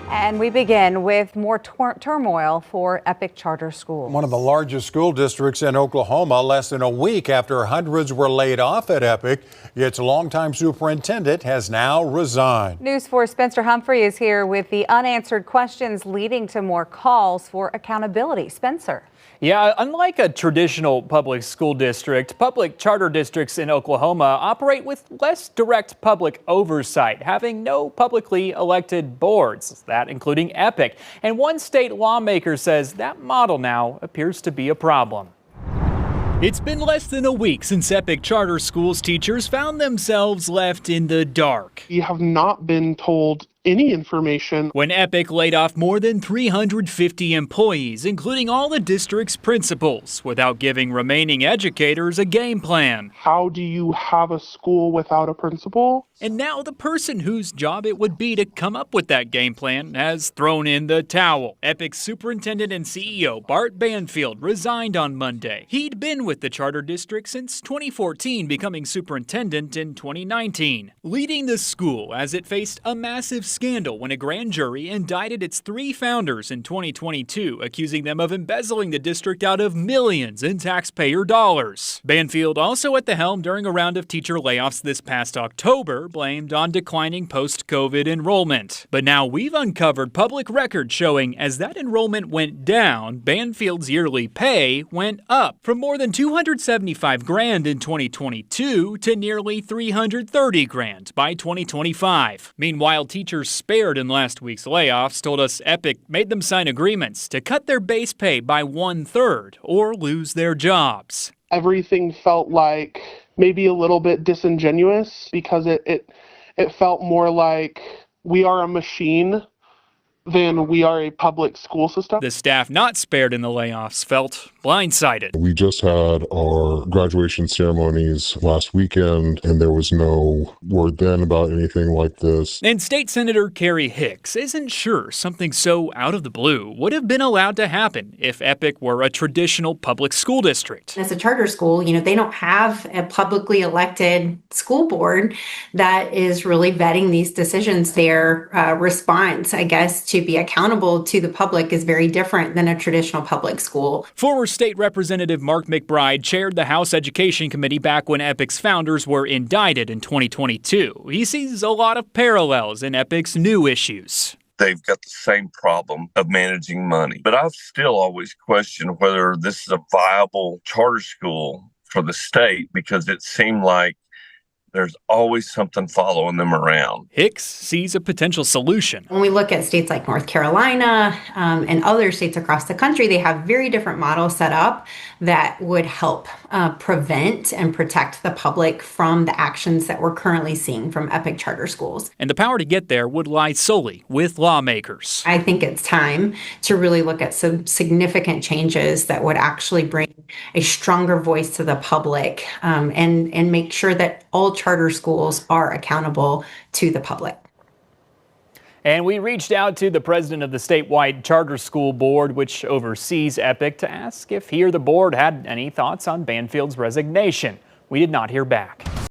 And we begin with more turmoil for Epic Charter Schools. One of the largest school districts in Oklahoma, less than a week after hundreds were laid off at Epic, its longtime superintendent has now resigned. News 4's Spencer Humphrey is here with the unanswered questions leading to more calls for accountability. Spencer. Yeah, unlike a traditional public school district, public charter districts in Oklahoma operate with less direct public oversight, having no publicly elected boards, that including Epic. And one state lawmaker says that model now appears to be a problem. It's been less than a week since Epic Charter Schools teachers found themselves left in the dark. You have not been told any information. When Epic laid off more than 350 employees, including all the district's principals, without giving remaining educators a game plan. How do you have a school without a principal? And now the person whose job it would be to come up with that game plan has thrown in the towel. Epic's superintendent and CEO Bart Banfield resigned on Monday. He'd been with the charter district since 2014, becoming superintendent in 2019, leading the school as it faced a massive scandal when a grand jury indicted its 3 founders in 2022, accusing them of embezzling the district out of millions in taxpayer dollars. Banfield, also at the helm during a round of teacher layoffs this past October, blamed on declining post-COVID enrollment. But now we've uncovered public records showing as that enrollment went down, Banfield's yearly pay went up from more than $275,000 in 2022 to nearly $330,000 by 2025. Meanwhile, teachers spared in last week's layoffs told us Epic made them sign agreements to cut their base pay by 1/3 or lose their jobs. Everything felt like maybe a little bit disingenuous because it felt more like we are a machine than we are a public school system. The staff not spared in the layoffs felt blindsided. We just had our graduation ceremonies last weekend, and there was no word then about anything like this. And State Senator Carrie Hicks isn't sure something so out of the blue would have been allowed to happen if Epic were a traditional public school district. As a charter school, they don't have a publicly elected school board that is really vetting these decisions. Their response, I guess, to be accountable to the public is very different than a traditional public school. Former State Representative Mark McBride chaired the House Education Committee back when Epic's founders were indicted in 2022. He sees a lot of parallels in Epic's new issues. They've got the same problem of managing money. But I've still always questioned whether this is a viable charter school for the state because it seemed like there's always something following them around. Hicks sees a potential solution. When we look at states like North Carolina and other states across the country, they have very different models set up that would help prevent and protect the public from the actions that we're currently seeing from Epic Charter Schools. And the power to get there would lie solely with lawmakers. I think it's time to really look at some significant changes that would actually bring a stronger voice to the public and make sure that all charter schools are accountable to the public. And we reached out to the president of the statewide charter school board, which oversees Epic, to ask if he or the board had any thoughts on Banfield's resignation. We did not hear back.